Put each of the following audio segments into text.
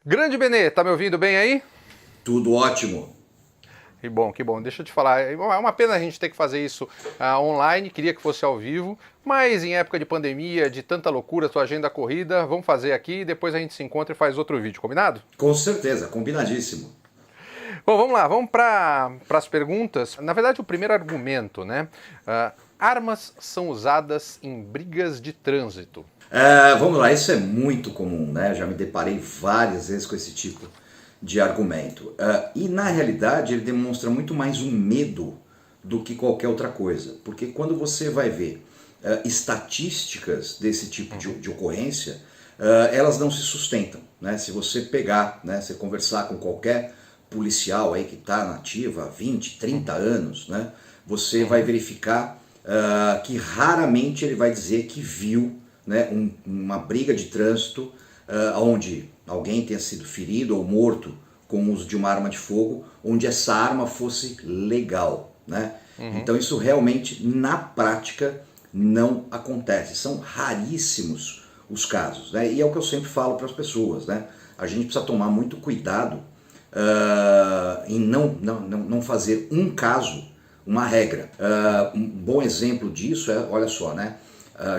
Grande Benê, tá me ouvindo bem aí? Tudo ótimo. Que bom, que bom. Deixa eu te falar, é uma pena a gente ter que fazer isso online, queria que fosse ao vivo, mas em época de pandemia, de tanta loucura, sua agenda corrida, vamos fazer aqui, depois a gente se encontra e faz outro vídeo, combinado? Com certeza, combinadíssimo. Bom, vamos lá, vamos para as perguntas. Na verdade, o primeiro argumento, né? Armas são usadas em brigas de trânsito. Vamos lá, isso é muito comum, né? Já me deparei várias vezes com esse tipo de argumento. E na realidade ele demonstra muito mais um medo do que qualquer outra coisa. Porque quando você vai ver estatísticas desse tipo de ocorrência, elas não se sustentam, né? Se você pegar, né, você conversar com qualquer policial aí que está na ativa há 20, 30 anos, né, você vai verificar que raramente ele vai dizer que viu, né, uma briga de trânsito onde alguém tenha sido ferido ou morto com o uso de uma arma de fogo, onde essa arma fosse legal, né? Então isso realmente, na prática, não acontece. São raríssimos os casos, né? E é o que eu sempre falo para as pessoas, né? A gente precisa tomar muito cuidado em não fazer um caso uma regra. Um bom exemplo disso é, olha só, né?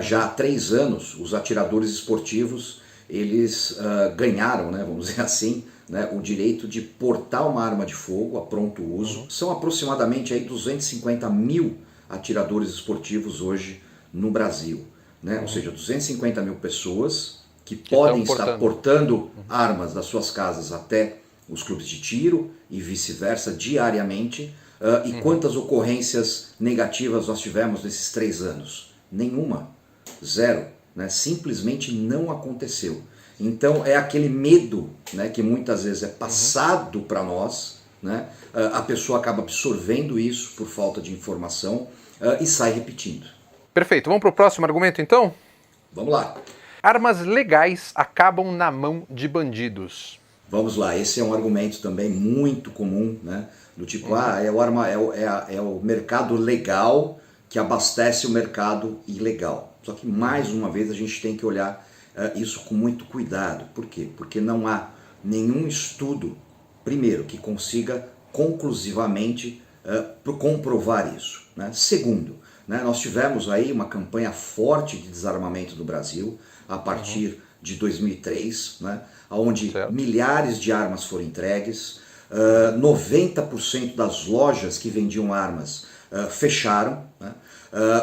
Já há 3 anos os atiradores esportivos eles ganharam, né, vamos dizer assim, né, o direito de portar uma arma de fogo a pronto uso. São aproximadamente aí 250 mil atiradores esportivos hoje no Brasil, né? Ou seja, 250 mil pessoas que podem estar portando armas das suas casas até os clubes de tiro e vice-versa diariamente. E quantas ocorrências negativas nós tivemos nesses 3 anos? Nenhuma. Zero. Né? Simplesmente não aconteceu. Então é aquele medo, né, que muitas vezes é passado para nós, né? A pessoa acaba absorvendo isso por falta de informação e sai repetindo. Perfeito, vamos para o próximo argumento então? Vamos lá. Armas legais acabam na mão de bandidos. Vamos lá, esse é um argumento também muito comum, né? Do tipo, é o mercado legal que abastece o mercado ilegal. Só que mais uma vez a gente tem que olhar isso com muito cuidado. Por quê? Porque não há nenhum estudo, primeiro, que consiga conclusivamente comprovar isso, né? Segundo, né, nós tivemos aí uma campanha forte de desarmamento do Brasil a partir de 2003, né, onde milhares de armas foram entregues, 90% das lojas que vendiam armas fecharam, né,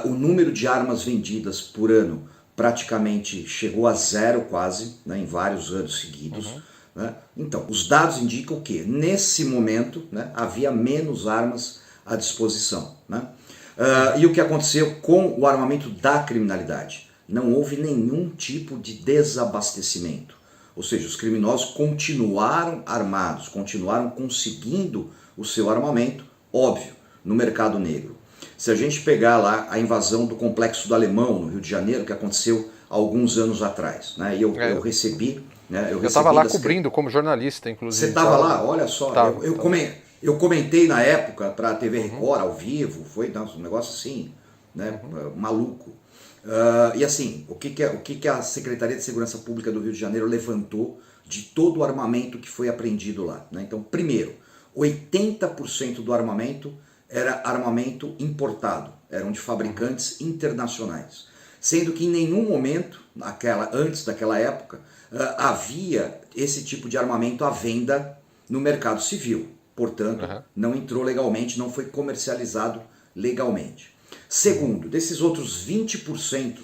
o número de armas vendidas por ano praticamente chegou a zero quase, né, em vários anos seguidos. Né? Então, os dados indicam que nesse momento, né, havia menos armas à disposição. Né? E o que aconteceu com o armamento da criminalidade? Não houve nenhum tipo de desabastecimento. Ou seja, os criminosos continuaram armados, continuaram conseguindo o seu armamento, óbvio, no mercado negro. Se a gente pegar lá a invasão do Complexo do Alemão, no Rio de Janeiro, que aconteceu há alguns anos atrás, né? E eu recebi... Né, eu estava lá cobrindo como jornalista, inclusive. Você estava lá? Olha só, eu comentei na época para a TV Record, ao vivo, foi um negócio assim, né, maluco. E assim, o que a Secretaria de Segurança Pública do Rio de Janeiro levantou de todo o armamento que foi apreendido lá, né? Então, primeiro, 80% do armamento era armamento importado, eram de fabricantes internacionais. Sendo que em nenhum momento, antes daquela época, havia esse tipo de armamento à venda no mercado civil. Portanto, não entrou legalmente, não foi comercializado legalmente. Segundo, desses outros 20%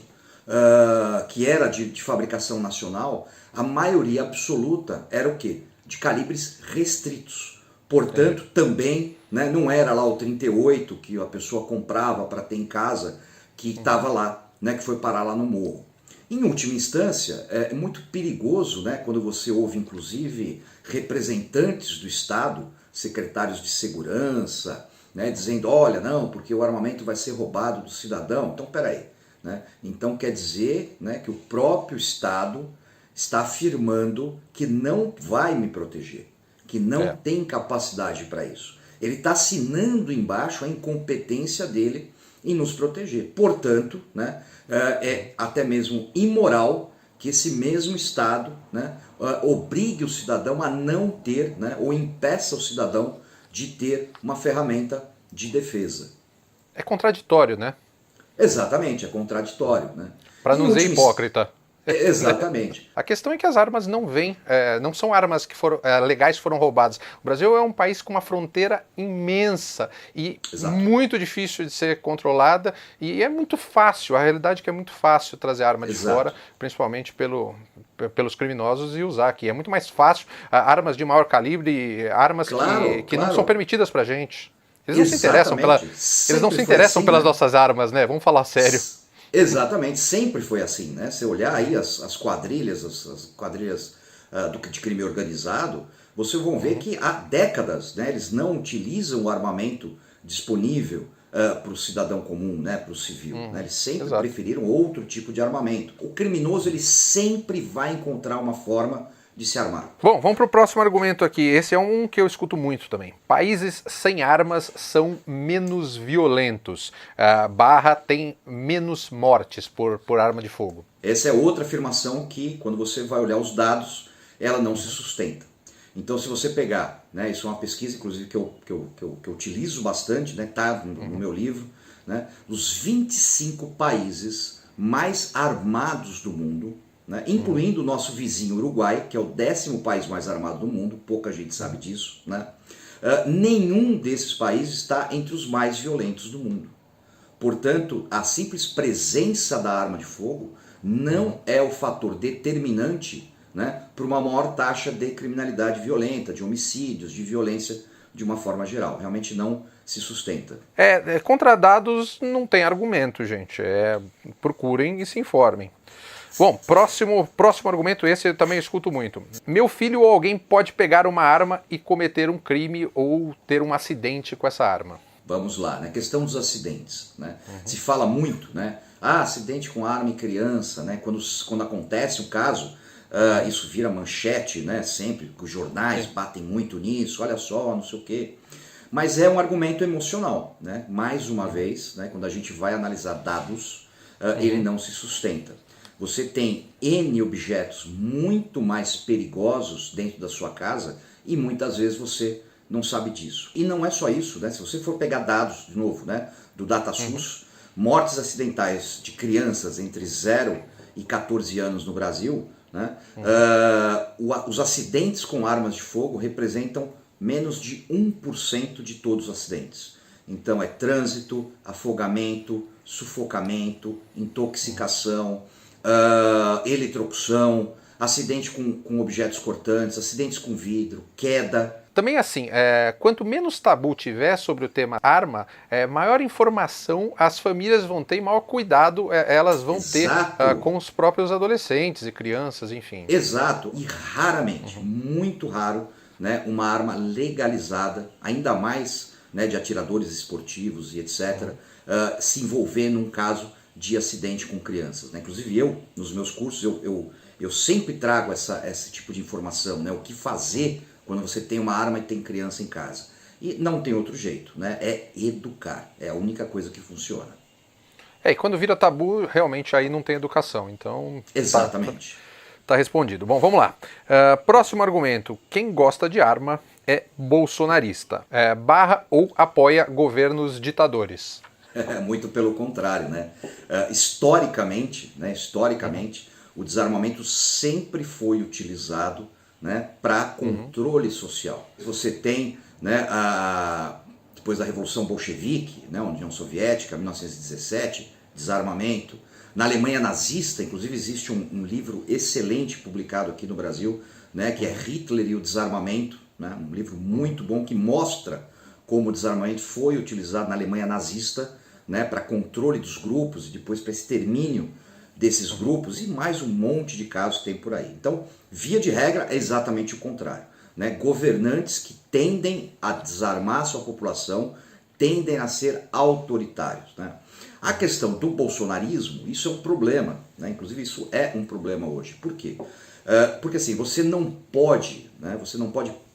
que era de fabricação nacional, a maioria absoluta era o quê? De calibres restritos. Portanto, também, né, não era lá o 38 que a pessoa comprava para ter em casa, que estava lá, né, que foi parar lá no morro. Em última instância, é muito perigoso, né, quando você ouve, inclusive, representantes do Estado, secretários de segurança, né, dizendo, olha, não, porque o armamento vai ser roubado do cidadão. Então, peraí. Né? Então, quer dizer, né, que o próprio Estado está afirmando que não vai me proteger, que não tem capacidade para isso. Ele está assinando embaixo a incompetência dele em nos proteger. Portanto, né, é até mesmo imoral que esse mesmo Estado, né, obrigue o cidadão a não ter, né, ou impeça o cidadão de ter uma ferramenta de defesa. É contraditório, né? Exatamente, é contraditório. Né? Para Em não ser última hipócrita. Exatamente. A questão é que as armas não vêm, não são armas que foram legais, que foram roubadas. O Brasil é um país com uma fronteira imensa e Exato. muito difícil de ser controlada, e é muito fácil, a realidade é que é muito fácil trazer arma de Exato. fora, principalmente pelos criminosos, e usar aqui. É muito mais fácil armas de maior calibre, armas que não são permitidas pra gente. Eles não se interessam pelas nossas armas, né? Vamos falar sério. Exatamente, sempre foi assim, né? Se olhar aí as quadrilhas, de crime organizado, vocês vão ver que há décadas, né, eles não utilizam o armamento disponível para o cidadão comum, né, para o civil. Né? Eles sempre preferiram outro tipo de armamento. O criminoso ele sempre vai encontrar uma forma de se armar. Bom, vamos para o próximo argumento aqui. Esse é um que eu escuto muito também. Países sem armas são menos violentos. Tem menos mortes por arma de fogo. Essa é outra afirmação que, quando você vai olhar os dados, ela não se sustenta. Então, se você pegar, né, isso é uma pesquisa, inclusive, que eu utilizo bastante, né, tá no meu livro, né, dos 25 países mais armados do mundo, né, incluindo o nosso vizinho Uruguai, que é o 10º país mais armado do mundo, pouca gente sabe disso, né? Nenhum desses países está entre os mais violentos do mundo. Portanto, a simples presença da arma de fogo não é o fator determinante, né, para uma maior taxa de criminalidade violenta, de homicídios, de violência de uma forma geral. Realmente não se sustenta. Contra dados não tem argumento, gente. Procurem e se informem. Bom, próximo argumento, esse eu também escuto muito. Meu filho ou alguém pode pegar uma arma e cometer um crime ou ter um acidente com essa arma. Vamos lá, né? Questão dos acidentes. Né? Se fala muito, né? Acidente com arma em criança, né? Quando acontece o caso, isso vira manchete, né? Sempre, os jornais batem muito nisso, olha só, não sei o quê. Mas é um argumento emocional, né? Mais uma vez, né? Quando a gente vai analisar dados, ele não se sustenta. Você tem N objetos muito mais perigosos dentro da sua casa e muitas vezes você não sabe disso. E não é só isso, né? Se você for pegar dados, de novo, né, do DataSUS, mortes acidentais de crianças entre 0 e 14 anos no Brasil, né, os acidentes com armas de fogo representam menos de 1% de todos os acidentes. Então é trânsito, afogamento, sufocamento, intoxicação, eletrocução, acidente com objetos cortantes, acidentes com vidro, queda. Também assim, quanto menos tabu tiver sobre o tema arma, maior informação as famílias vão ter e maior cuidado elas vão ter com os próprios adolescentes e crianças, enfim. Exato, e raramente, muito raro, né, uma arma legalizada, ainda mais, né, de atiradores esportivos e etc., se envolver num caso de acidente com crianças. Né? Inclusive nos meus cursos, eu sempre trago esse tipo de informação, né? O que fazer quando você tem uma arma e tem criança em casa. E não tem outro jeito, né? É educar, é a única coisa que funciona. E quando vira tabu, realmente aí não tem educação, então... Exatamente. Tá respondido. Bom, vamos lá. Próximo argumento. Quem gosta de arma é bolsonarista. Barra ou apoia governos ditadores. Muito pelo contrário, né? Historicamente, o desarmamento sempre foi utilizado, né, para controle social. Você tem, né, depois da Revolução Bolchevique, né, União Soviética, 1917, desarmamento. Na Alemanha nazista, inclusive, existe um livro excelente publicado aqui no Brasil, né, que é Hitler e o Desarmamento, né, um livro muito bom que mostra como o desarmamento foi utilizado na Alemanha nazista, né, para controle dos grupos e depois para extermínio desses grupos e mais um monte de casos que tem por aí. Então, via de regra, é exatamente o contrário. Né? Governantes que tendem a desarmar a sua população, tendem a ser autoritários. Né? A questão do bolsonarismo, isso é um problema. Né? Inclusive, isso é um problema hoje. Por quê? Porque assim, você não pode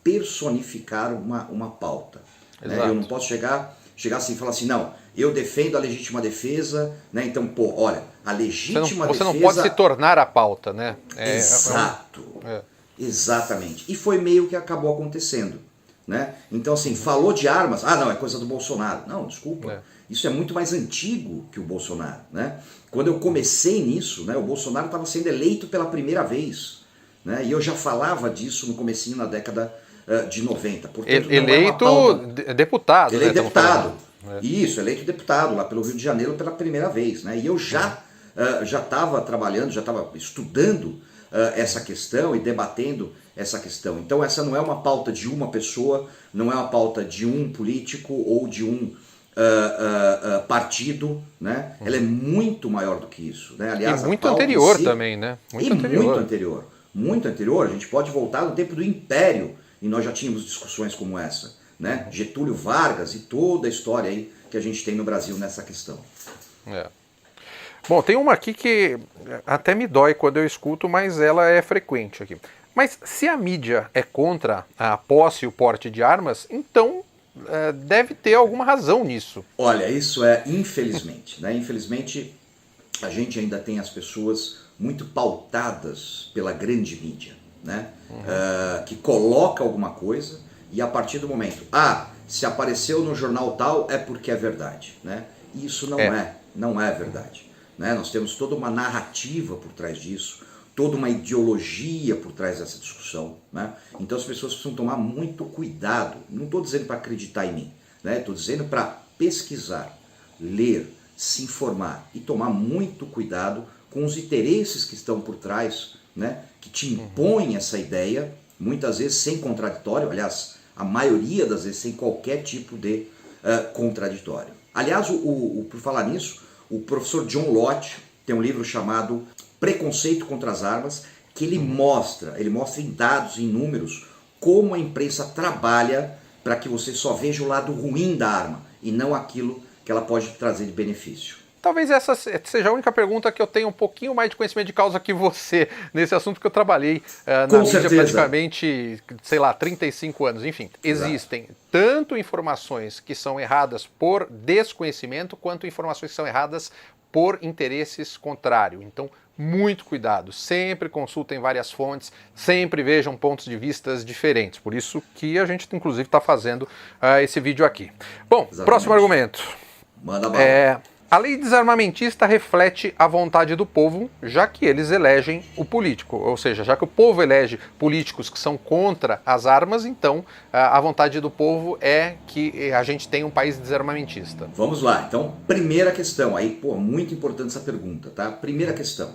personificar uma pauta. Né? Eu não posso chegar chegar assim e falar assim, não, eu defendo a legítima defesa, né? Então, pô, olha, a legítima defesa... Você não pode se tornar a pauta, né? Exato, exatamente. E foi meio que acabou acontecendo, né? Então, assim, falou de armas, não, é coisa do Bolsonaro. Não, desculpa, isso é muito mais antigo que o Bolsonaro, né? Quando eu comecei nisso, né, o Bolsonaro estava sendo eleito pela primeira vez, né? E eu já falava disso no comecinho na década de 90. Portanto, eleito deputado. Eleito deputado. Isso, eleito deputado lá pelo Rio de Janeiro pela primeira vez, né? E eu já estava trabalhando, já estava estudando essa questão e debatendo essa questão. Então essa não é uma pauta de uma pessoa, não é uma pauta de um político ou de um partido, né? Ela é muito maior do que isso, né? Aliás, e muito anterior também, né? Muito anterior. Muito anterior. A gente pode voltar no tempo do Império e nós já tínhamos discussões como essa, né? Getúlio Vargas e toda a história aí que a gente tem no Brasil nessa questão. Bom, tem uma aqui que até me dói quando eu escuto, mas ela é frequente aqui. Mas se a mídia é contra a posse e o porte de armas, então deve ter alguma razão nisso. Olha, isso é infelizmente, né? Infelizmente a gente ainda tem as pessoas muito pautadas pela grande mídia, né? Que coloca alguma coisa e a partir do momento, se apareceu no jornal tal é porque é verdade, né? E isso não é verdade, né? Nós temos toda uma narrativa por trás disso, toda uma ideologia por trás dessa discussão, né? Então as pessoas precisam tomar muito cuidado. Não estou dizendo para acreditar em mim, né? Estou dizendo para pesquisar, ler, se informar e tomar muito cuidado com os interesses que estão por trás, né? Que te impõem essa ideia, muitas vezes sem contraditório, aliás, a maioria das vezes sem qualquer tipo de contraditório. Aliás, por falar nisso, o professor John Lott tem um livro chamado Preconceito contra as Armas, que ele mostra em dados, em números, como a imprensa trabalha para que você só veja o lado ruim da arma e não aquilo que ela pode trazer de benefício. Talvez essa seja a única pergunta que eu tenho um pouquinho mais de conhecimento de causa que você, nesse assunto, porque eu trabalhei na mídia praticamente, 35 anos. Enfim, existem tanto informações que são erradas por desconhecimento, quanto informações que são erradas por interesses contrários. Então, muito cuidado, sempre consultem várias fontes, sempre vejam pontos de vista diferentes. Por isso que a gente, inclusive, está fazendo esse vídeo aqui. Bom, próximo argumento. Manda bala. A lei desarmamentista reflete a vontade do povo, já que eles elegem o político. Ou seja, já que o povo elege políticos que são contra as armas, então a vontade do povo é que a gente tenha um país desarmamentista. Vamos lá. Então, primeira questão. Aí, muito importante essa pergunta, tá? Primeira questão.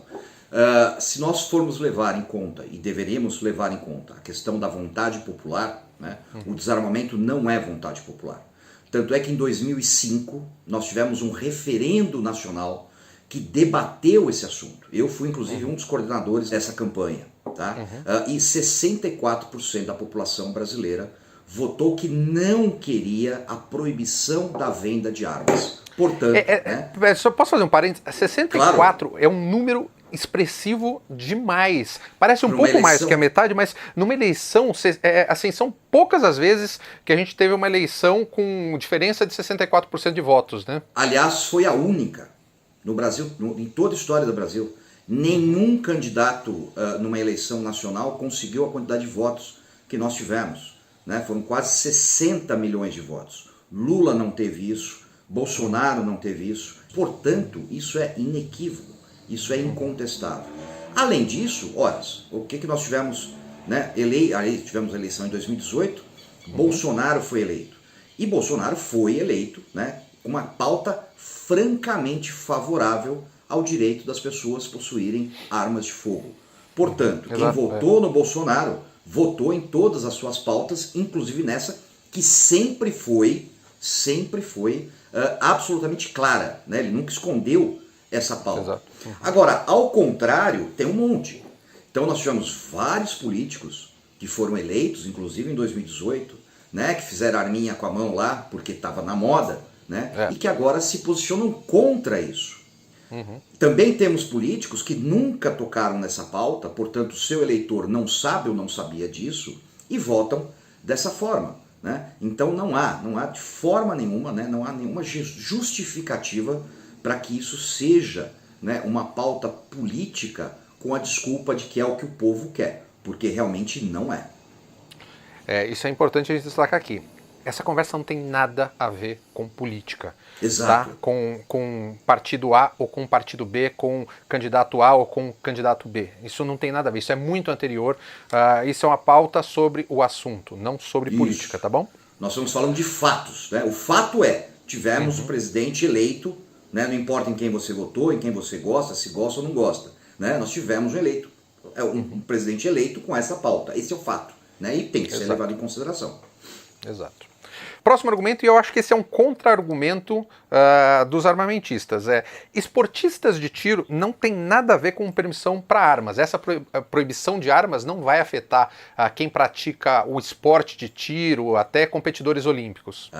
Se nós formos levar em conta, e deveríamos levar em conta, a questão da vontade popular, né? O desarmamento não é vontade popular. Tanto é que em 2005 nós tivemos um referendo nacional que debateu esse assunto. Eu fui inclusive um dos coordenadores dessa campanha, tá? E 64% da população brasileira votou que não queria a proibição da venda de armas. Portanto, só posso fazer um parênteses? 64 é um número expressivo demais. Parece um pouco mais que a metade, mas numa eleição, assim, são poucas as vezes que a gente teve uma eleição com diferença de 64% de votos, né? Aliás, foi a única no Brasil, em toda a história do Brasil. Nenhum candidato numa eleição nacional conseguiu a quantidade de votos que nós tivemos, né? Foram quase 60 milhões de votos. Lula não teve isso, Bolsonaro não teve isso. Portanto, isso é inequívoco. Isso é incontestável. Além disso, o que nós tivemos, né? Tivemos a eleição em 2018, Bolsonaro foi eleito. E Bolsonaro foi eleito, né, com uma pauta francamente favorável ao direito das pessoas possuírem armas de fogo. Portanto, quem votou no Bolsonaro, votou em todas as suas pautas, inclusive nessa, que sempre foi absolutamente clara, né? Ele nunca escondeu essa pauta. Agora, ao contrário, tem um monte. Então nós tivemos vários políticos que foram eleitos, inclusive em 2018, né, que fizeram arminha com a mão lá, porque estava na moda, né, e que agora se posicionam contra isso. Também temos políticos que nunca tocaram nessa pauta, portanto o seu eleitor não sabe ou não sabia disso, e votam dessa forma. né? Então não há de forma nenhuma, né? Não há nenhuma justificativa para que isso seja, né, uma pauta política com a desculpa de que é o que o povo quer, porque realmente não é. Isso é importante a gente destacar aqui. Essa conversa não tem nada a ver com política. Exato. Tá? Com partido A ou com partido B, com candidato A ou com candidato B. Isso não tem nada a ver, isso é muito anterior. Isso é uma pauta sobre o assunto, não sobre política, tá bom? Nós estamos falando de fatos, né? O fato é, tivemos o presidente eleito, né? Não importa em quem você votou, em quem você gosta, se gosta ou não gosta, né? Nós tivemos um presidente eleito com essa pauta. Esse é o fato, né? E tem que ser levado em consideração. Exato. Próximo argumento, e eu acho que esse é um contra-argumento dos armamentistas, esportistas de tiro não tem nada a ver com permissão para armas. Essa proibição de armas não vai afetar quem pratica o esporte de tiro, até competidores olímpicos.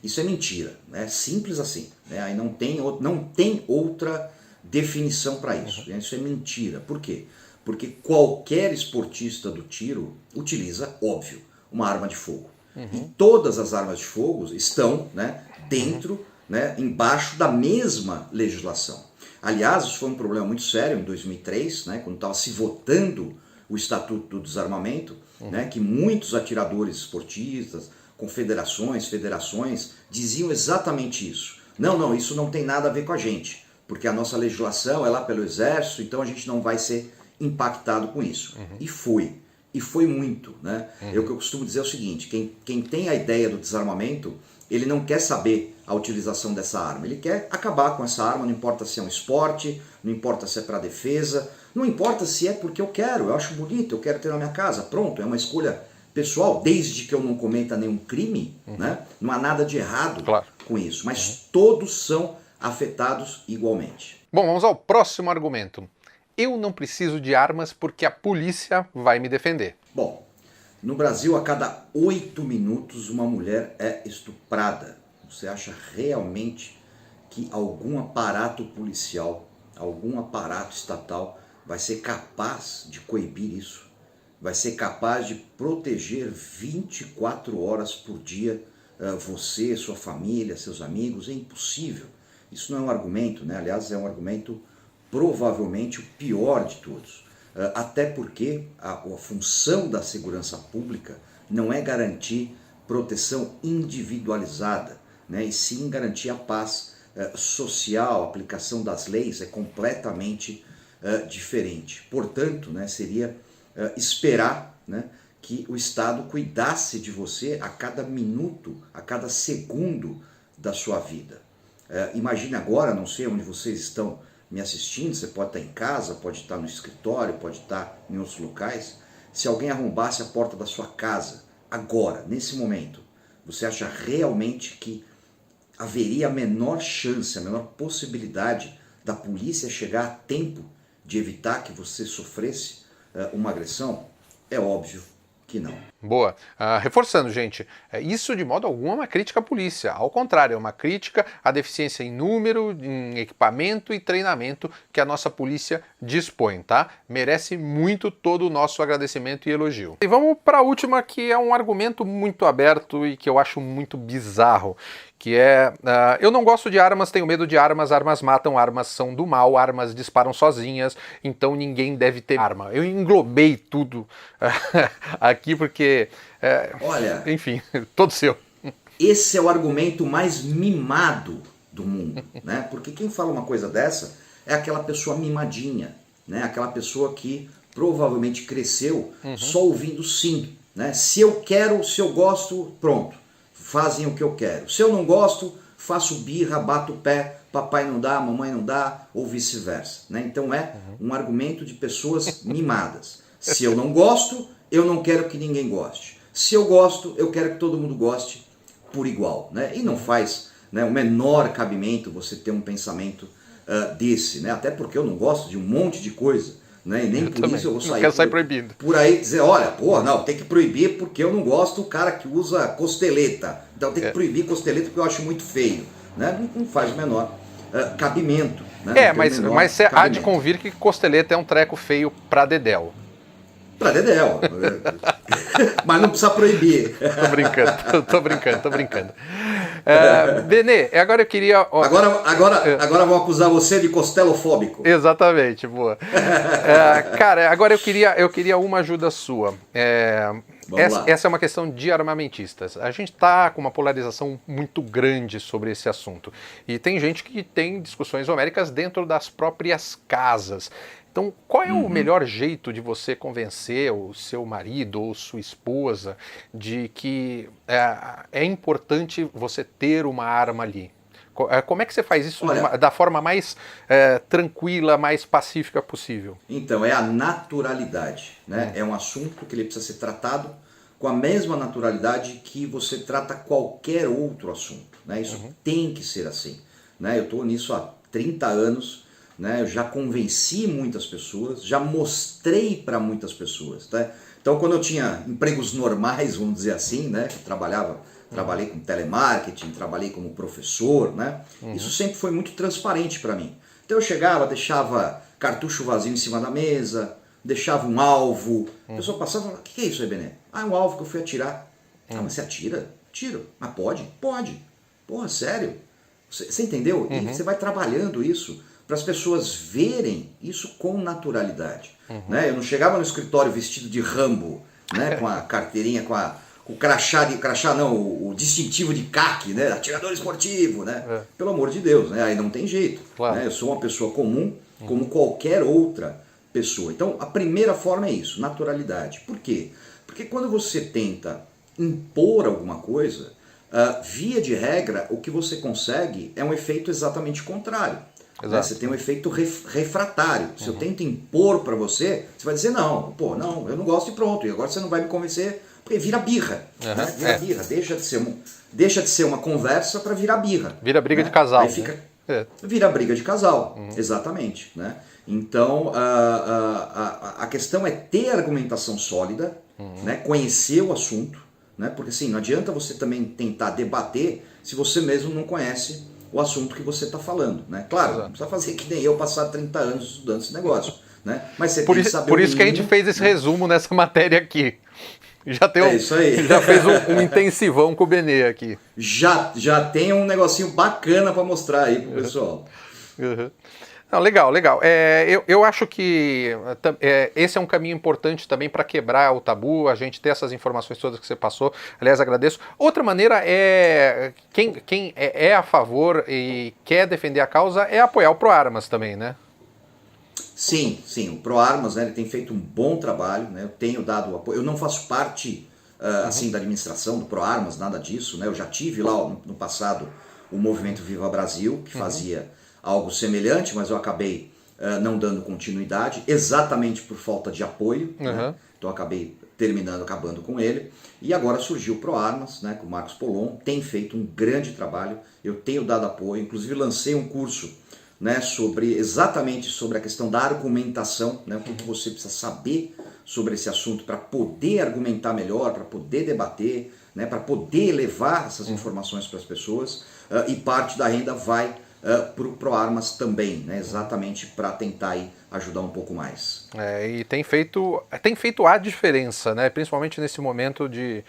Isso é mentira, né? Simples assim, né? Aí não tem outra definição para isso. Isso é mentira. Por quê? Porque qualquer esportista do tiro utiliza, óbvio, uma arma de fogo. E todas as armas de fogo estão, né, dentro, né, embaixo da mesma legislação. Aliás, isso foi um problema muito sério em 2003, né, quando estava se votando o Estatuto do Desarmamento, né, que muitos atiradores esportistas, confederações, federações, diziam exatamente isso. Não, isso não tem nada a ver com a gente, porque a nossa legislação é lá pelo Exército, então a gente não vai ser impactado com isso. E foi muito, né? O que eu costumo dizer é o seguinte, quem tem a ideia do desarmamento, ele não quer saber a utilização dessa arma, ele quer acabar com essa arma, não importa se é um esporte, não importa se é para defesa, não importa se é porque eu acho bonito, eu quero ter na minha casa, pronto, é uma escolha pessoal, desde que eu não cometa nenhum crime, né? Não há nada de errado com isso, mas todos são afetados igualmente. Bom, vamos ao próximo argumento. Eu não preciso de armas porque a polícia vai me defender. Bom, no Brasil, a cada 8 minutos uma mulher é estuprada. Você acha realmente que algum aparato policial, algum aparato estatal vai ser capaz de coibir isso? Vai ser capaz de proteger 24 horas por dia você, sua família, seus amigos? É impossível. Isso não é um argumento, né? Aliás, é um argumento provavelmente o pior de todos. Até porque a função da segurança pública não é garantir proteção individualizada, né? E sim garantir a paz social, a aplicação das leis é completamente diferente. Portanto, né, seria esperar, né, que o Estado cuidasse de você a cada minuto, a cada segundo da sua vida. Imagine agora, não sei onde vocês estão me assistindo, você pode estar em casa, pode estar no escritório, pode estar em outros locais. Se alguém arrombasse a porta da sua casa, agora, nesse momento, você acha realmente que haveria a menor chance, a menor possibilidade da polícia chegar a tempo de evitar que você sofresse uma agressão? É óbvio que não. Boa. Reforçando, gente, isso de modo algum é uma crítica à polícia. Ao contrário, é uma crítica à deficiência em número, em equipamento e treinamento que a nossa polícia dispõe, tá? Merece muito todo o nosso agradecimento e elogio. E vamos para a última, que é um argumento muito aberto e que eu acho muito bizarro, que é, eu não gosto de armas, tenho medo de armas, armas matam, armas são do mal, armas disparam sozinhas, então ninguém deve ter arma. Eu englobei tudo aqui porque, olha, enfim, todo seu. Esse é o argumento mais mimado do mundo, né? Porque quem fala uma coisa dessa é aquela pessoa mimadinha, né? Aquela pessoa que provavelmente cresceu só ouvindo sim, né? Se eu quero, se eu gosto, pronto, fazem o que eu quero. Se eu não gosto, faço birra, bato o pé, papai não dá, mamãe não dá, ou vice-versa, né? Então é um argumento de pessoas mimadas. Se eu não gosto, eu não quero que ninguém goste. Se eu gosto, eu quero que todo mundo goste por igual, né? E não faz, né, o menor cabimento você ter um pensamento desse, né? Até porque eu não gosto de um monte de coisa, né? E nem por isso eu vou sair proibindo. Por aí dizer, olha, pô, não, tem que proibir porque eu não gosto do cara que usa costeleta. Então tem que proibir costeleta porque eu acho muito feio, né? Não faz o menor cabimento. Né? Mas há de convir que costeleta é um treco feio pra dedéu. Pra Dedéu. Mas não precisa proibir. Tô brincando. Benê, agora eu queria... Agora vão acusar você de costelofóbico. Exatamente, boa. Cara, agora eu queria uma ajuda sua. Essa é uma questão de armamentistas. A gente está com uma polarização muito grande sobre esse assunto. E tem gente que tem discussões homéricas dentro das próprias casas. Então, qual é o melhor jeito de você convencer o seu marido ou sua esposa de que é importante você ter uma arma ali? Como é que você faz isso da forma mais tranquila, mais pacífica possível? Então, é a naturalidade, né? É um assunto que ele precisa ser tratado com a mesma naturalidade que você trata qualquer outro assunto, né? Isso tem que ser assim, né? Eu estou nisso há 30 anos, né? Eu já convenci muitas pessoas, já mostrei para muitas pessoas, tá? Então, quando eu tinha empregos normais, vamos dizer assim, né? Trabalhei com telemarketing, trabalhei como professor, né? Isso sempre foi muito transparente para mim. Então eu chegava, deixava cartucho vazio em cima da mesa, deixava um alvo. A pessoa passava e falava, o que é isso aí, Bené? É um alvo que eu fui atirar. Mas você atira? Tiro. Mas pode? Pode. Porra, sério? Você entendeu? E você vai trabalhando isso para as pessoas verem isso com naturalidade. Né? Eu não chegava no escritório vestido de Rambo, né? Com a carteirinha, com o o distintivo de CAC, né? Atirador esportivo, né? Pelo amor de Deus, né? Aí não tem jeito. Claro. Né? Eu sou uma pessoa comum, como qualquer outra pessoa. Então, a primeira forma é isso, naturalidade. Por quê? Porque quando você tenta impor alguma coisa, via de regra, o que você consegue é um efeito exatamente contrário. Né? Você tem um efeito refratário. Se eu tento impor para você, você vai dizer, não, eu não gosto e pronto. E agora você não vai me convencer, porque vira birra. Né? Vira birra. Deixa de ser uma conversa para virar birra. Vira briga de casal. Aí vira briga de casal, exatamente. Né? Então, a questão é ter argumentação sólida, né? Conhecer o assunto, né? Porque assim, não adianta você também tentar debater se você mesmo não conhece o assunto que você está falando. Né? Claro, não precisa fazer que nem eu passar 30 anos estudando esse negócio. Né? Mas você tem que saber por isso que a gente fez esse resumo nessa matéria aqui. Isso aí. Já fez um intensivão com o Benê aqui. Já tem um negocinho bacana para mostrar aí pro pessoal. Não, legal. Eu acho que esse é um caminho importante também para quebrar o tabu, a gente ter essas informações todas que você passou. Aliás, agradeço. Outra maneira quem é a favor e quer defender a causa é apoiar o ProArmas também, né? Sim, o ProArmas, né, ele tem feito um bom trabalho, né, eu tenho dado apoio, eu não faço parte assim da administração do ProArmas, nada disso, né, eu já tive lá no passado o Movimento Viva Brasil, que fazia algo semelhante, mas eu acabei não dando continuidade, exatamente por falta de apoio, né, então eu acabei acabando com ele, e agora surgiu o ProArmas, né, com o Marcos Polon, tem feito um grande trabalho, eu tenho dado apoio, inclusive lancei um curso, né, exatamente sobre a questão da argumentação, né, o que você precisa saber sobre esse assunto para poder argumentar melhor, para poder debater, né, para poder levar essas informações para as pessoas, e parte da renda vai para o ProArmas também, né, exatamente para tentar aí ajudar um pouco mais. E tem feito a diferença, né, principalmente nesse momento de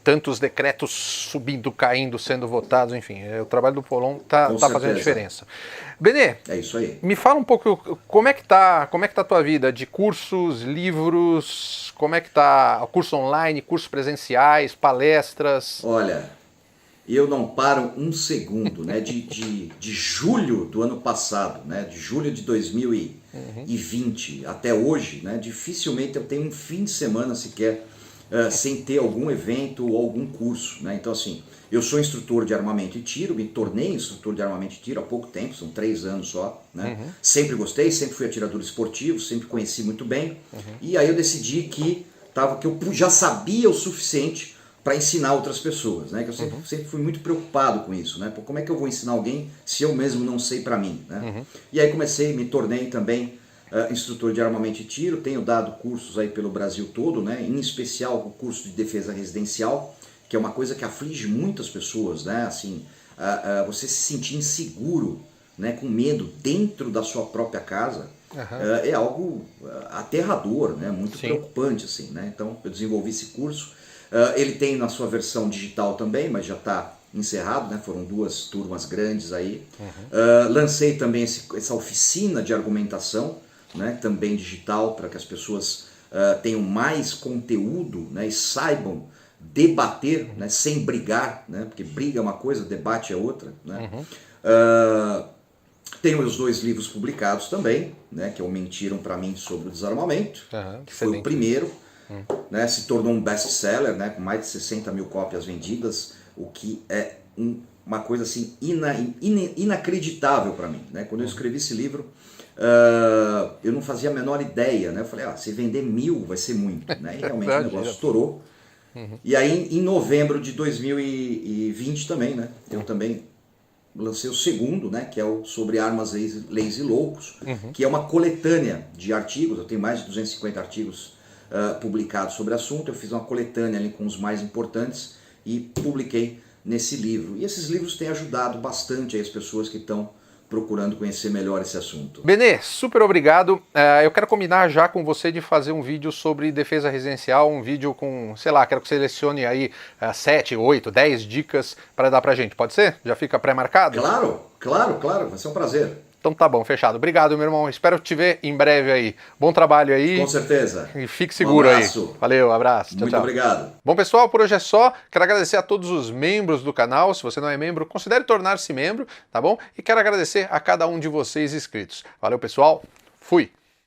tantos decretos subindo, caindo, sendo votados, enfim, o trabalho do Polon tá fazendo diferença. Benê, é isso aí. Me fala um pouco como é que tá a tua vida de cursos, livros, como é que tá o curso online, cursos presenciais, palestras? Olha, eu não paro um segundo, né? De julho do ano passado, né? De julho de 2020 até hoje, né? Dificilmente eu tenho um fim de semana sequer sem ter algum evento ou algum curso, né? Então assim, eu sou instrutor de armamento e tiro, me tornei instrutor de armamento e tiro há pouco tempo, são 3 anos só, né? Sempre gostei, sempre fui atirador esportivo, sempre conheci muito bem, e aí eu decidi que eu já sabia o suficiente para ensinar outras pessoas, né? Que eu sempre fui muito preocupado com isso, né? Pô, como é que eu vou ensinar alguém se eu mesmo não sei para mim, né? E aí me tornei também instrutor de armamento e tiro, tenho dado cursos aí pelo Brasil todo, né? Em especial o curso de defesa residencial, que é uma coisa que aflige muitas pessoas, né? Assim, você se sentir inseguro, né? Com medo dentro da sua própria casa, é algo aterrador, né? Muito Sim. preocupante, assim, né? Então eu desenvolvi esse curso. Ele tem na sua versão digital também, mas já está encerrado, né? Foram 2 turmas grandes aí. Lancei também essa oficina de argumentação, né? Também digital, para que as pessoas tenham mais conteúdo, né? E saibam debater, né? Sem brigar, né? Porque briga é uma coisa, debate é outra, né? Tenho os 2 livros publicados também, né? Que é o Mentiram para Mim sobre o Desarmamento, que foi o primeiro. Né, se tornou um best-seller, né, com mais de 60 mil cópias vendidas, o que é uma coisa assim inacreditável para mim. Né? Quando eu escrevi esse livro, eu não fazia a menor ideia. Né? Eu falei, se vender 1000 vai ser muito. Né? E realmente o negócio estourou. E aí em novembro de 2020 também, né, eu também lancei o segundo, né, que é o Sobre Armas, Leis e Loucos, que é uma coletânea de artigos. Eu tenho mais de 250 artigos publicados sobre o assunto. Eu fiz uma coletânea ali com os mais importantes e publiquei nesse livro. E esses livros têm ajudado bastante aí as pessoas que estão procurando conhecer melhor esse assunto. Benê, super obrigado. Eu quero combinar já com você de fazer um vídeo sobre defesa residencial, um vídeo com, sei lá, quero que você selecione aí 7, 8, 10 dicas para dar pra gente. Pode ser? Já fica pré-marcado? Claro, vai ser um prazer. Então tá bom, fechado. Obrigado, meu irmão. Espero te ver em breve aí. Bom trabalho aí. Com certeza. E fique seguro aí. Valeu, abraço. Tchau, Muito obrigado. Bom, pessoal, por hoje é só. Quero agradecer a todos os membros do canal. Se você não é membro, considere tornar-se membro, tá bom? E quero agradecer a cada um de vocês inscritos. Valeu, pessoal. Fui.